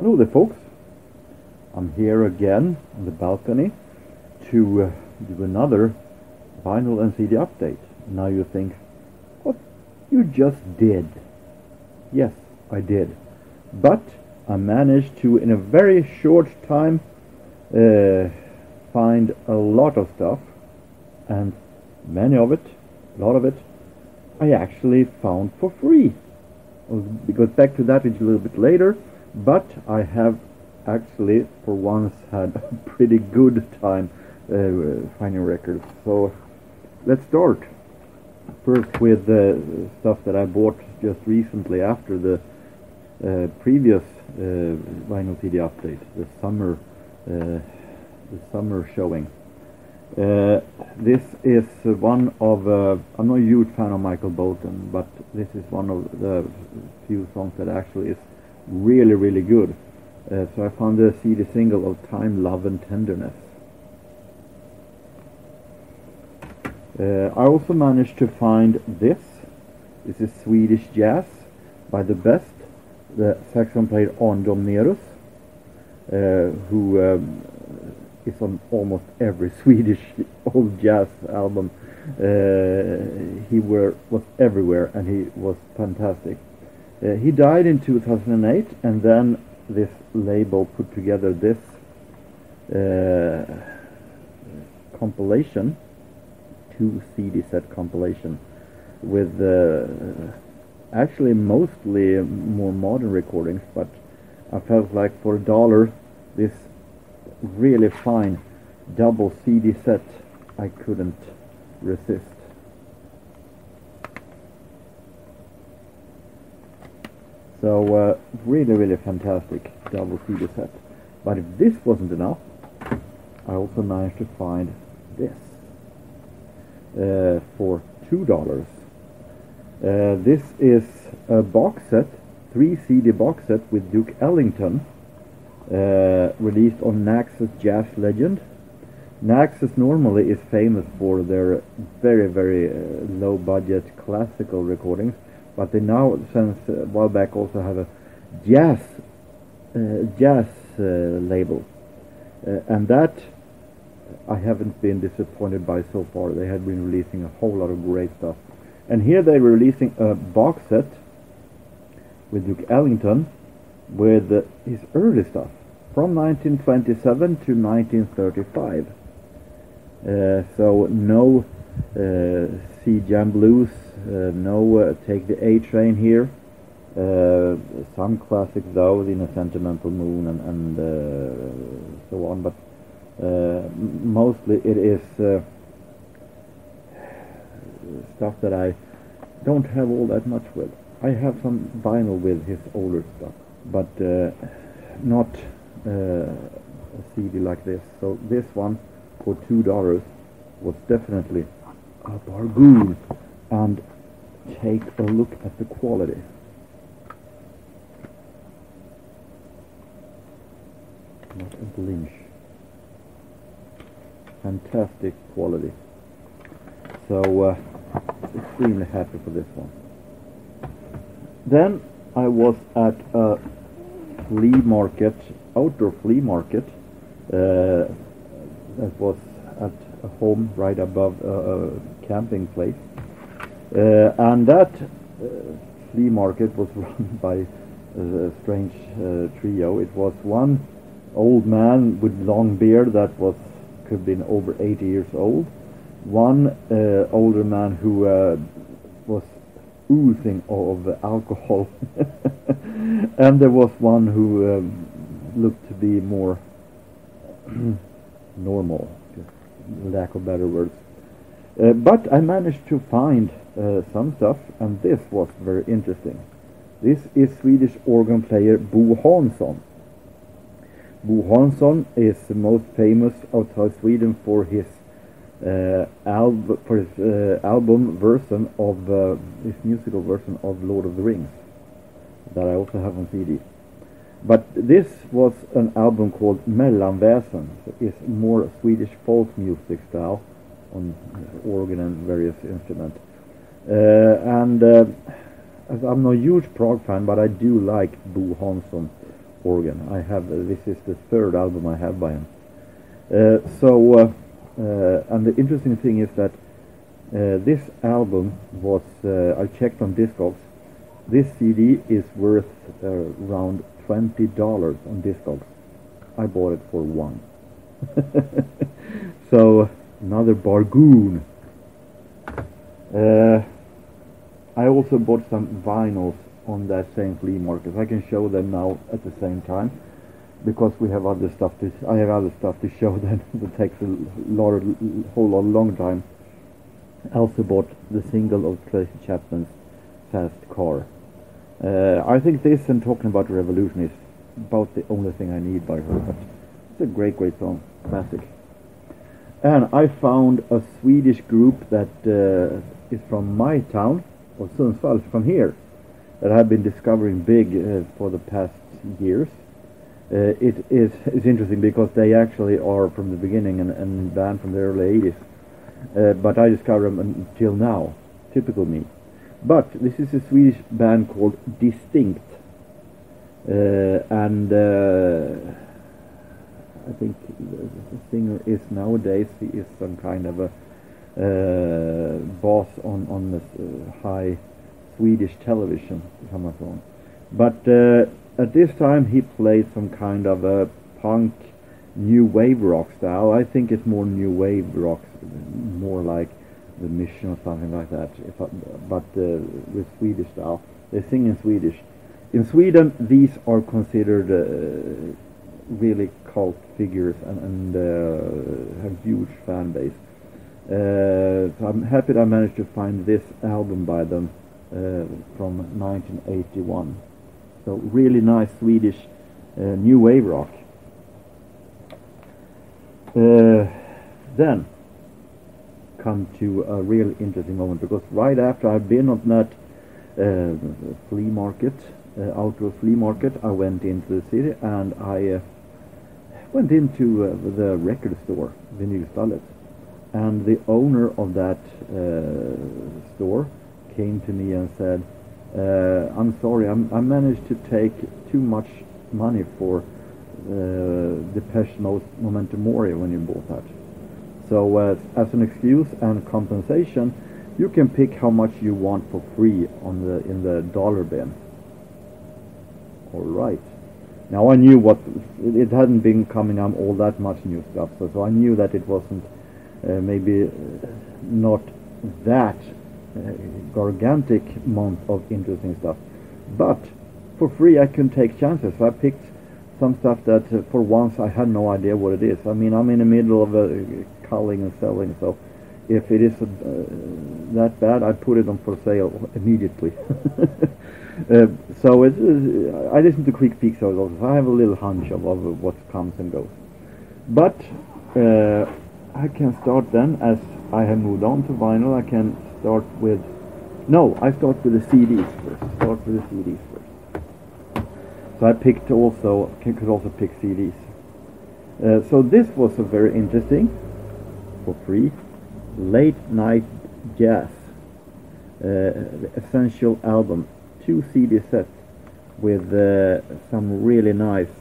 Hello there folks, I'm here again on the balcony to do another vinyl and CD update. Now you think, what? You just did. Yes, I did. But I managed to, in a very short time, find a lot of stuff, and a lot of it, I actually found for free. I'll go back to that a little bit later, but I have actually for once had a pretty good time finding records. So let's start first with stuff that I bought just recently after the previous vinyl CD update, the summer showing. This is one of I'm not a huge fan of Michael Bolton, but this is one of the few songs that actually is really good. So I found the CD single of Time, Love and Tenderness. I also managed to find this. This is Swedish jazz by the best, the saxophone player Arn Domnerus, who is on almost every Swedish old jazz album. He was everywhere, and he was fantastic. He died in 2008, and then this label put together this compilation, 2 CD set compilation, with actually mostly more modern recordings, but I felt like for $1 this really fine double CD set I couldn't resist. So really fantastic double CD set. But if this wasn't enough, I also managed to find this for $2. This is a box set, 3 CD box set with Duke Ellington, released on Naxos Jazz Legend. Naxos normally is famous for their very low budget classical recordings, but they now, since a while back, also have a jazz label, and that I haven't been disappointed by so far. They have been releasing a whole lot of great stuff, and here they're releasing a box set with Duke Ellington with his early stuff from 1927 to 1935. So no C Jam Blues, no Take the A Train here. Some classics though, In a Sentimental Moon and so on, but mostly it is stuff that I don't have all that much with. I have some vinyl with his older stuff, but not a CD like this. So this one for $2 was definitely a bargain. And take a look at the quality. Not a blinch. Fantastic quality. So extremely happy for this one. Then I was at a flea market, outdoor flea market, that was at a home right above a camping place. And that flea market was run by a strange trio. It was one old man with long beard that could have been over 80 years old, one older man who was oozing of alcohol, and there was one who looked to be more normal, lack of better words. But I managed to find some stuff, and this was very interesting. This is Swedish organ player Bo Hansson. Bo Hansson is most famous outside Sweden for his album version of his musical version of Lord of the Rings that I also have on CD. But this was an album called Mellanväsen. It's more Swedish folk music style on organ and various instruments. I'm no huge prog fan, but I do like Bo Hansson organ. I have this is the third album I have by him. And the interesting thing is that this album was, I checked on Discogs, this CD is worth around $20 on Discogs. I bought it for $1. So, another bargain. I also bought some vinyls on that same flea market. I can show them now at the same time, because we have other stuff to. I have other stuff to show them. That takes a whole lot long time. I also bought the single of Tracy Chapman's "Fast Car." I think this and Talking About Revolution is about the only thing I need by her. But it's a great song, classic. And I found a Swedish group that is from my town, or Sundsvall, from here, that I've been discovering big for the past years. It's interesting because they actually are from the beginning and band from the early 80s. But I discovered them until now. Typical me. But this is a Swedish band called Distinct. And I think the singer is nowadays, he is some kind of a boss on this high Swedish television. But at this time he played some kind of a punk new wave rock style. I think it's more new wave rock, more like The Mission or something like that, but with Swedish style. They sing in Swedish. In Sweden these are considered really cult figures and have huge fan base. So I'm happy that I managed to find this album by them from 1981. So really nice Swedish new wave rock. Then come to a really interesting moment, because right after I've been on that flea market, outdoor flea market, I went into the city and I went into the record store, Vinylstallet, and the owner of that store came to me and said, I'm sorry, I managed to take too much money for Depeche Mode Momentum Mori when you bought that. So as an excuse and compensation, you can pick how much you want for free on in the dollar bin. All right. Now I knew it hadn't been coming up all that much new stuff, so I knew that it wasn't maybe not that gargantic amount of interesting stuff, but for free I can take chances. So I picked some stuff that for once I had no idea what it is. I mean, I'm in the middle of culling and selling, so if it is that bad, I put it on for sale immediately. So I listen to quick peeks of those. I have a little hunch of what comes and goes. But I can start then, as I have moved on to vinyl. I can start with... No, I start with the CDs first. So I picked also, could also pick CDs. So this was a very interesting, for free, Late Night Jazz, the Essential album, 2 CD set with some really nice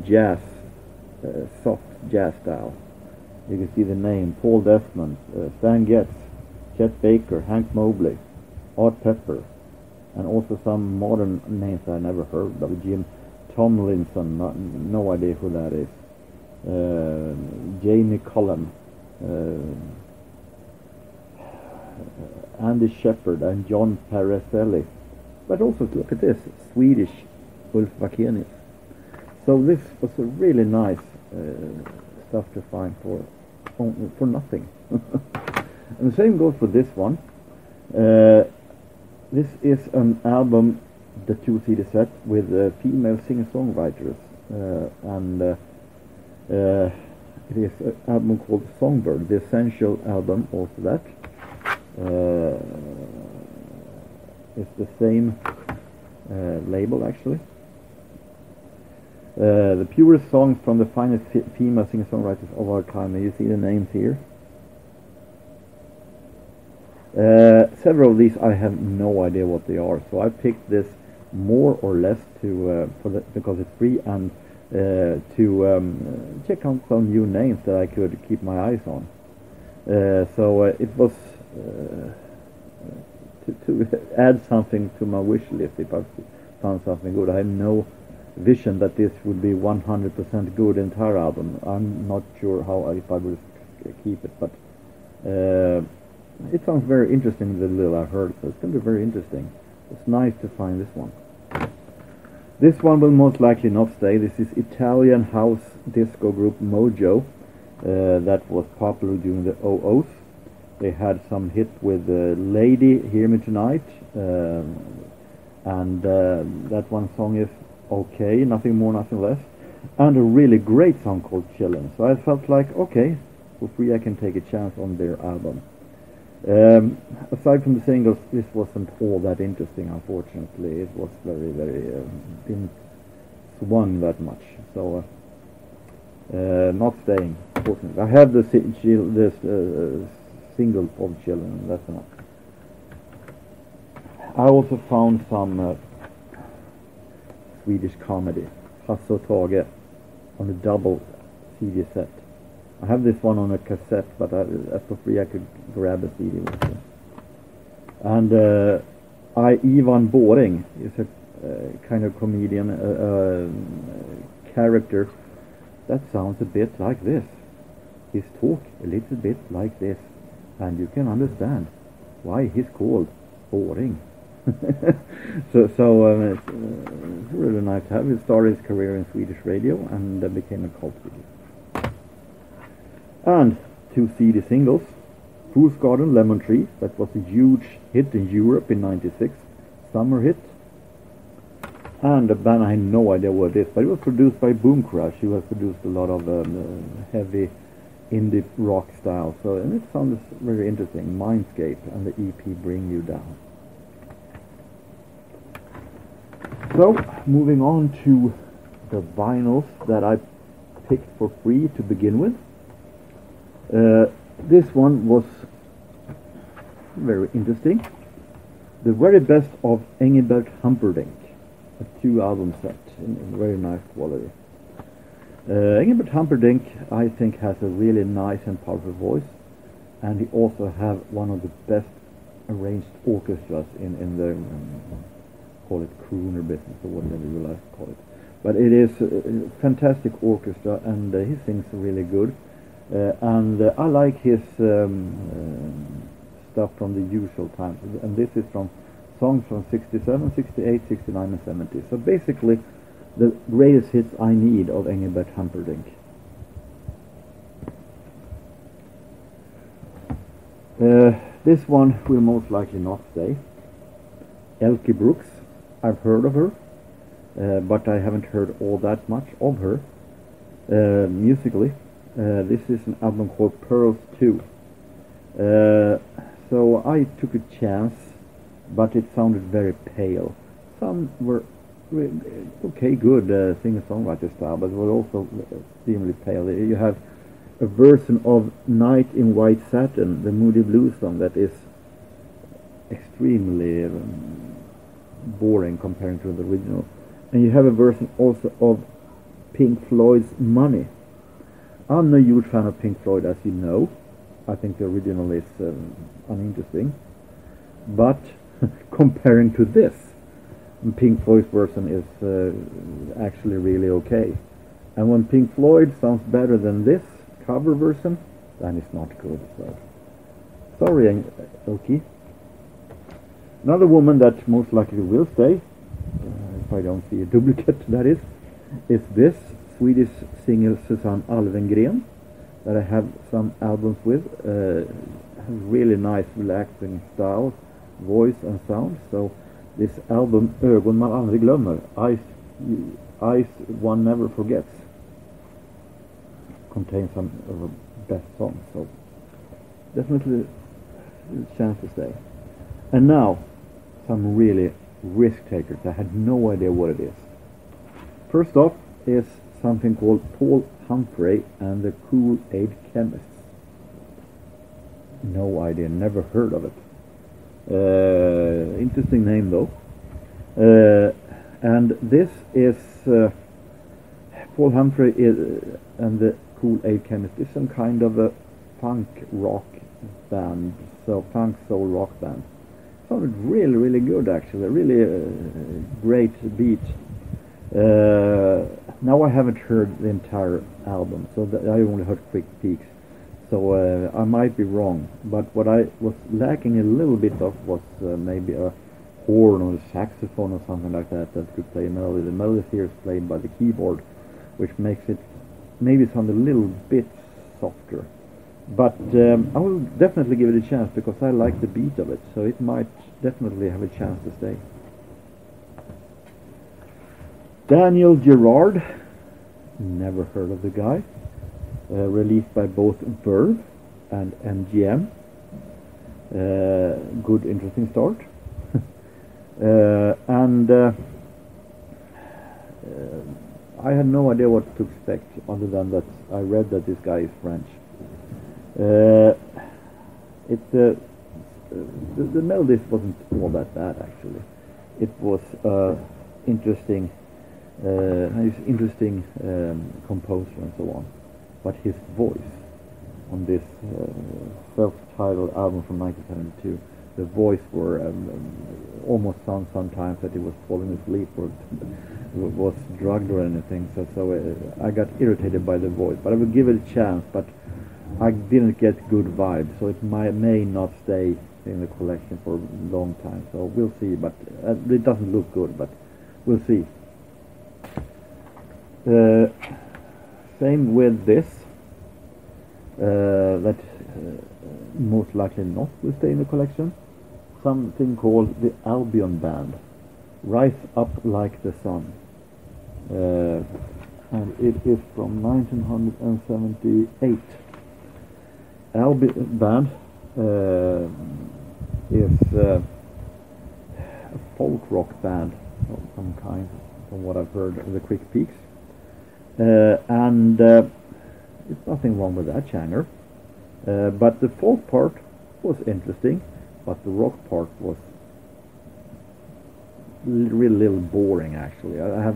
jazz, soft jazz style. You can see the name: Paul Desmond, Stan Getz, Chet Baker, Hank Mobley, Art Pepper, and also some modern names I never heard of. Jim Tomlinson, no idea who that is. Jamie Cullum, Andy Shepherd, and John Paracelli. But also, look at this, Swedish Ulf Wakenius. So this was a really nice stuff to find for nothing. And the same goes for this one. This is an album, the 2 CD set, with female singer-songwriters, and it is an album called Songbird, the Essential album, also that. It's the same label, actually. The purest songs from the finest female singer-songwriters of our time. And you see the names here. Several of these I have no idea what they are, so I picked this more or less to because it's free, and to check out some new names that I could keep my eyes on. So it was to add something to my wish list if I found something good. I had no vision that this would be 100% good entire album. I'm not sure if I would keep it, but it sounds very interesting, the little I heard, so it's going to be very interesting. It's nice to find this one. This one will most likely not stay. This is Italian house disco group Mojo, that was popular during the 00s. They had some hit with Lady, Hear Me Tonight, and that one song is okay, nothing more, nothing less, and a really great song called Chillin'. So I felt like, okay, for free I can take a chance on their album. Aside from the singles, this wasn't all that interesting, unfortunately. It was very, didn't swung that much, so not staying, unfortunately. I have the single of Chillin', that's enough. I also found some Swedish comedy, Hasse och Tage, on a double CD set. I have this one on a cassette, but as for free I could grab a CD with it. And Ivan Boring is a kind of comedian character that sounds a bit like this. His talk a little bit like this, and you can understand why he's called Boring. so it's really nice to have. He started his career in Swedish radio and became a cult figure. And 2 CD singles, Fool's Garden, Lemon Tree, that was a huge hit in Europe in '96, summer hit. And a band, I had no idea what it is, but it was produced by Boom Crash, who has produced a lot of heavy indie rock style. So, and it sounds very interesting, Mindscape and the EP Bring You Down. So, moving on to the vinyls that I picked for free to begin with. This one was very interesting. The very best of Engelbert Humperdinck, a 2-album set in very nice quality. Engelbert Humperdinck, I think, has a really nice and powerful voice, and he also have one of the best arranged orchestras in the call it crooner business or whatever you like to call it. But it is a fantastic orchestra, and he sings really good. And I like his stuff from the usual times, and this is from songs from 67, 68, 69 and 70. So basically the greatest hits I need of Engelbert Humperdinck. This one will most likely not stay. Elke Brooks, I've heard of her, but I haven't heard all that much of her musically. This is an album called Pearls 2. So I took a chance, but it sounded very pale. Some were okay, good singer-songwriter style, but were also extremely pale. You have a version of Night in White Satin, the Moody Blues song, that is extremely boring compared to the original. And you have a version also of Pink Floyd's Money. I'm no huge fan of Pink Floyd, as you know. I think the original is uninteresting. But comparing to this, Pink Floyd's version is actually really okay. And when Pink Floyd sounds better than this cover version, then it's not good. So sorry, Elke. Another woman that most likely will stay, if I don't see a duplicate, that is this Swedish singer Susanne Alvengren, that I have some albums with. Really nice, relaxing style, voice and sound. So this album, Ögon man aldrig glömmer, Eyes One Never Forgets, contains some of her best songs. So definitely a chance to stay. And now, some really risk takers. I had no idea what it is. First off is something called Paul Humphrey and the Kool-Aid Chemists. No idea, never heard of it. Interesting name though. And this is Paul Humphrey and the Cool Aid Chemist is some kind of a funk rock band, so funk soul rock band. Sounded really, really good actually, really great beat. Now I haven't heard the entire album, so I only heard quick peeks. So I might be wrong, but what I was lacking a little bit of was maybe a horn or a saxophone or something like that that could play a melody. The melody here is played by the keyboard, which makes it maybe sound a little bit softer. But I will definitely give it a chance because I like the beat of it, so it might definitely have a chance to stay. Daniel Gerard, never heard of the guy. Released by both Verve and MGM. Good, interesting start. And I had no idea what to expect other than that I read that this guy is French. The melodies wasn't all that bad actually. It was interesting composer and so on. But his voice on this self-titled album from 1972, the voice were almost sounds sometimes that he was falling asleep or was drugged or anything. So I got irritated by the voice, but I would give it a chance. But I didn't get good vibes, so it may not stay in the collection for a long time. So we'll see. But it doesn't look good, but we'll see. Same with this, that most likely not will stay in the collection. Something called the Albion Band, Rise Up Like the Sun. And it is from 1978. Albion Band is a folk rock band of some kind, from what I've heard of the quick peaks. And it's nothing wrong with that genre, but the folk part was interesting, but the rock part was really little boring actually. I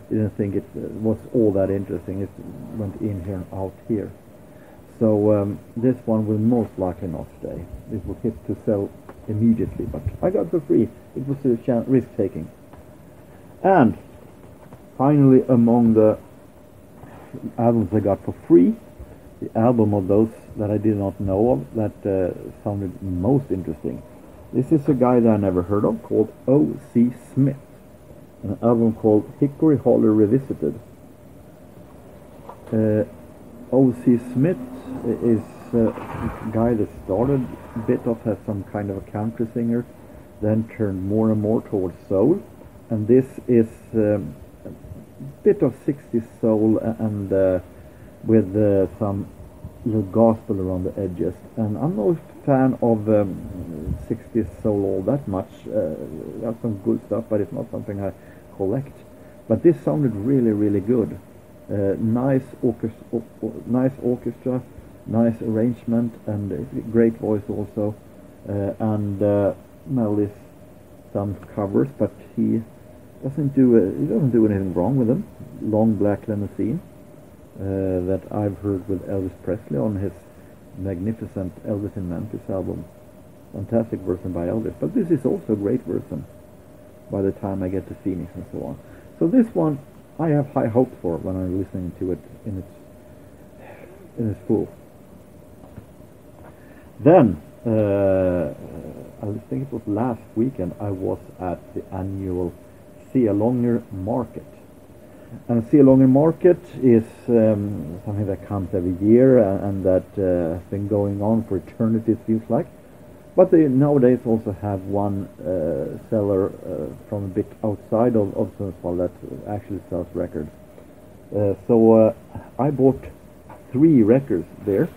didn't think it was all that interesting. It went in here and out here. So this one will most likely not stay. It will hit to sell immediately, but I got it for free. It was a risk taking. And finally, among the albums I got for free, the album of those that I did not know of that sounded most interesting. This is a guy that I never heard of called O.C. Smith, an album called Hickory Holler Revisited. O.C. Smith is a guy that started a bit off as some kind of a country singer, then turned more and more towards soul, and this is bit of 60s soul and with some little gospel around the edges. And I'm no fan of 60s soul all that much. That's some good stuff, but it's not something I collect. But this sounded really, really good. Nice orchestra, nice arrangement, and great voice also. And melodies, some covers, but he doesn't do anything wrong with them. Long Black Limousine that I've heard with Elvis Presley on his magnificent Elvis in Memphis album. Fantastic version by Elvis, but this is also a great version by the time I get to Phoenix and so on. So this one I have high hopes for when I'm listening to it in its full. Then I think it was last weekend I was at the annual SELÅNGER market. And SELÅNGER market is something that comes every year and that has been going on for eternity, it feels like. But they nowadays also have one seller from a bit outside of Sundsvall that actually sells records. So I bought 3 records there.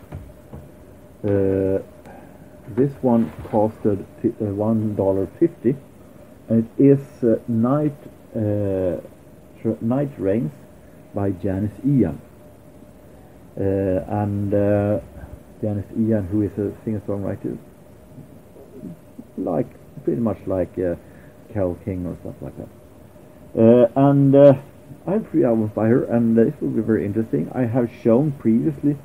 This one costed $1.50, and it is Night Rains by Janis Ian. And Janis Ian, who is a singer-songwriter, pretty much like Carole King or stuff like that. I have 3 albums by her, and this will be very interesting. I have shown previously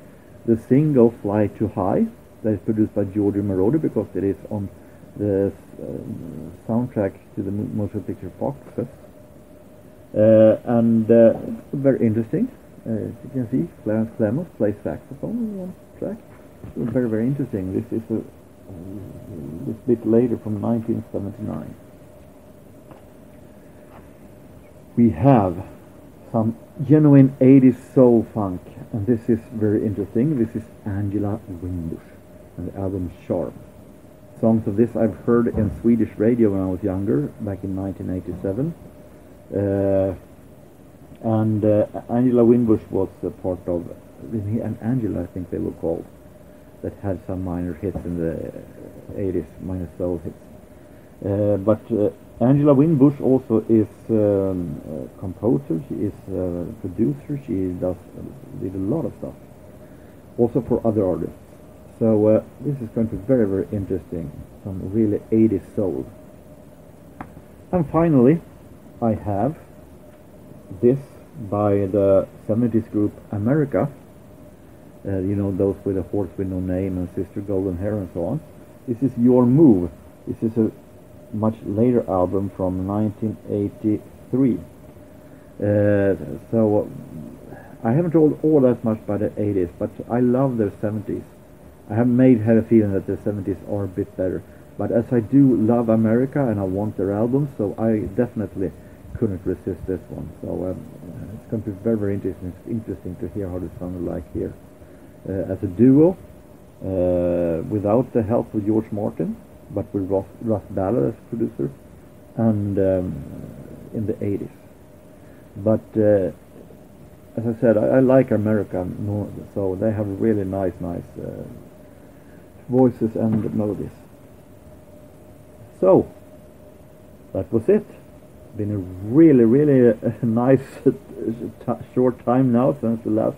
the single "Fly Too High" that is produced by Giorgio Moroder, because it is on the soundtrack to the motion picture Foxes. It's very interesting. As you can see, Clarence Clemons plays saxophone on one track. It's very, very interesting. This is this bit later from 1979. We have some genuine 80s soul funk, and this is very interesting. This is Angela Winbush and the album Charm. Songs of this I've heard in Swedish radio when I was younger, back in 1987. Angela Winbush was a part of, and Angela I think they were called, that had some minor hits in the 80s, minor soul hits. But Angela Winbush also is a composer, she is a producer, she did a lot of stuff, also for other artists. So this is going to be very, very interesting, some really 80s soul. And finally, I have this by the 70s group America. You know, those with a horse with no name and Sister Golden Hair and so on. This is Your Move. This is a much later album from 1983. So I haven't told all that much by the 80s, but I love their 70s. I have had a feeling that the 70s are a bit better. But as I do love America and I want their albums, so I definitely couldn't resist this one. So it's going to be very, very interesting. It's interesting to hear how this sounded like here. As a duo, without the help of George Martin, but with Russ Ballard as producer, and in the 80s. But as I said, I like America more, so they have really nice voices and melodies. So that was it. Been a really, really nice short time now since the last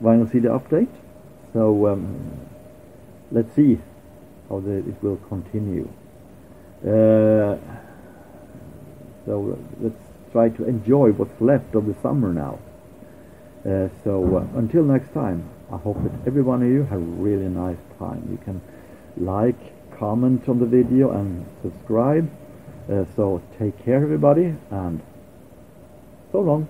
vinyl CD update. So let's see how it will continue. So let's try to enjoy what's left of the summer now. So until next time, I hope that every one of you have a really nice time. You can like, comment on the video and subscribe. So take care everybody, and so long.